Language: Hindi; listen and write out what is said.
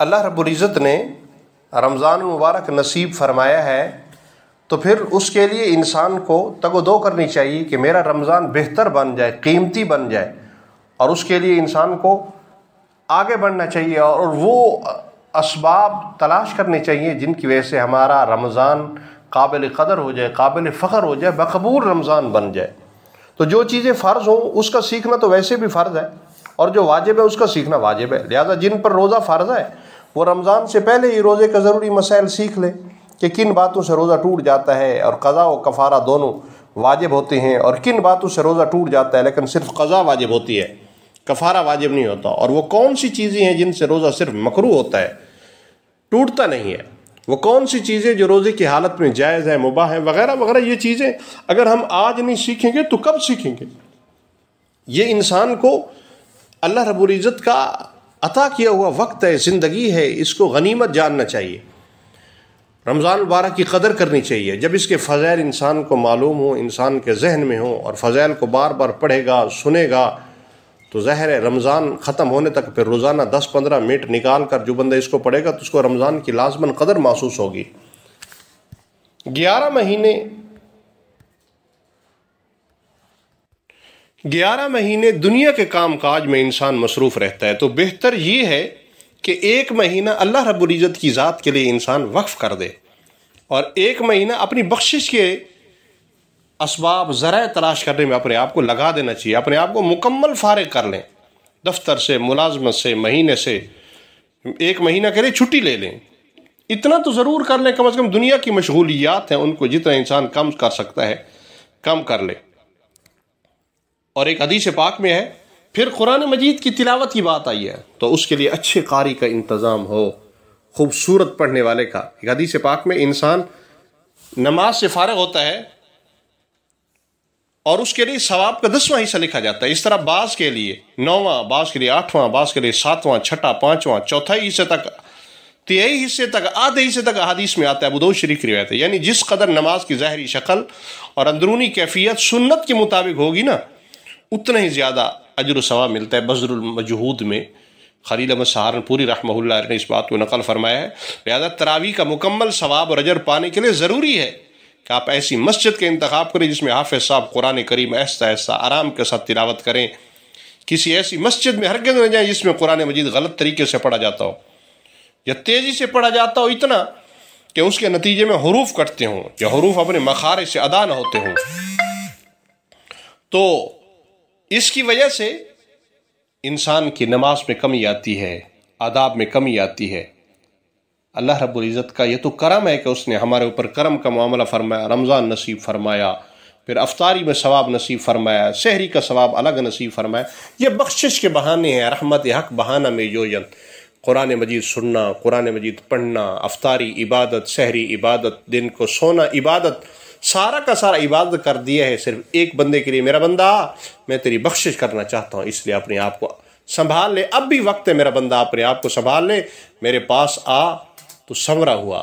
अल्लाह रब्बुल इज़्ज़त ने रमज़ान मुबारक नसीब फरमाया है तो फिर उसके लिए इंसान को तगोदो करनी चाहिए कि मेरा रमज़ान बेहतर बन जाए, कीमती बन जाए, और उसके लिए इंसान को आगे बढ़ना चाहिए और वो असबाब तलाश करने चाहिए जिनकी वजह से हमारा रमज़ान काबिल क़दर हो जाए, काबिल फ़ख्र हो जाए, मक़बूल रमज़ान बन जाए। तो जो चीज़ें फ़र्ज़ हों उसका सीखना तो वैसे भी फ़र्ज़ है, और जो वाजिब है उसका सीखना वाजिब है। लिहाजा जिन पर रोज़ा फ़र्ज़ है वो रमज़ान से पहले ही रोज़े का ज़रूरी मसाइल सीख ले कि किन बातों से रोज़ा टूट जाता है और क़ज़ा व कफ़ारा दोनों वाजिब होते हैं, और किन बातों से रोज़ा टूट जाता है लेकिन सिर्फ क़ज़ा वाजिब होती है, कफ़ारा वाजिब नहीं होता, और वो कौन सी चीज़ें हैं जिनसे रोज़ा सिर्फ मकरूह होता है, टूटता नहीं है, वो कौन सी चीज़ें जो रोज़े की हालत में जायज़ है, मुबाह है, वगैरह वगैरह। ये चीज़ें अगर हम आज नहीं सीखेंगे तो कब सीखेंगे? ये इंसान को अल्लाह रब्बुल इज़्ज़त का अता किया हुआ वक्त है, ज़िंदगी है, इसको गनीमत जानना चाहिए, रमज़ान मुबारक की कदर करनी चाहिए। जब इसके फ़ज़ाइल इंसान को मालूम हो, इंसान के जहन में हो, और फ़ज़ाइल को बार बार पढ़ेगा, सुनेगा, तो ज़ाहिर है रमज़ान ख़त्म होने तक फिर रोज़ाना 10-15 मिनट निकाल कर जो बंदा इसको पढ़ेगा तो उसको रमज़ान की लाज़मन कदर महसूस होगी। 11 महीने दुनिया के काम काज में इंसान मसरूफ़ रहता है, तो बेहतर ये है कि 1 महीना अल्लाह रब्बुल इज़्ज़त की ज़ात के लिए इंसान वक्फ़ कर दे, और 1 महीना अपनी बख्शिश के असबाब ज़राए तलाश करने में अपने आप को लगा देना चाहिए। अपने आप को मुकम्मल फ़ारिग कर लें दफ्तर से, मुलाजमत से, महीने से। 1 महीना के लिए छुट्टी ले लें, इतना तो ज़रूर कर लें, कम से कम दुनिया की मशगूलियात हैं उनको जितना इंसान कम कर सकता है कम कर ले। और एक हदीस पाक में है, फिर कुरान मजीद की तिलावत की बात आई है तो उसके लिए अच्छे कारी का इंतज़ाम हो, खूबसूरत पढ़ने वाले का। एक हदीस पाक में इंसान नमाज से फारिग होता है और उसके लिए सवाब का 10वां हिस्सा लिखा जाता है। इस तरह बाज़ के लिए 9वां, बाज़ के लिए 8वां, बाज़ के लिए 7वां, छठा, 5वां, चौथाई हिस्से तक, तिहाई हिस्से तक, आधे हिस्से तक हदीस में आता है, अबू दाऊद शरीफ की रिवायत है। यानी जिस कदर नमाज की ज़ाहिरी शक्ल और अंदरूनी कैफियत सुन्नत के मुताबिक होगी ना, उतना ही ज़्यादा अजर सवाब मिलता है। बज़्लुल मजहूद में खलील अहमद सहारनपुरी रहमहुल्लाह ने इस बात को नकल फरमाया है। लिहाजा तरावी का मुकम्मल सवाब और अजर पाने के लिए ज़रूरी है कि आप ऐसी मस्जिद का इंतखाब करें जिसमें हाफ़िज़ साहब कुरान करीम ऐसा ऐसा आराम के साथ तिलावत करें। किसी ऐसी मस्जिद में हरगिज़ न जाए जिसमें कुरान मजीद गलत तरीके से पढ़ा जाता हो या तेज़ी से पढ़ा जाता हो, इतना कि उसके नतीजे में हरूफ कटते हों या हरूफ अपने मखारिज से अदा न होते हों। तो इसकी वजह से इंसान की नमाज में कमी आती है, आदाब में कमी आती है। अल्लाह रब्बुल इज़्ज़त का ये तो करम है कि उसने हमारे ऊपर करम का मामला फरमाया, रमज़ान नसीब फरमाया, फिर अफ्तारी में सवाब नसीब फरमाया, सहरी का सवाब अलग नसीब फरमाया। ये बख्शिश के बहाने हैं, रहमत हक बहाना में योजन। कुरान मजीद सुनना, कुरान मजीद पढ़ना, अफ्तारी इबादत, सहरी इबादत, दिन को सोना इबादत, सारा का सारा इबादत कर दिया है सिर्फ एक बंदे के लिए। मेरा बंदा, मैं तेरी बख्शिश करना चाहता हूँ, इसलिए अपने आप को संभाल ले। अब भी वक्त है मेरा बंदा, अपने आप को संभाल ले, मेरे पास आ तो संवरा हुआ।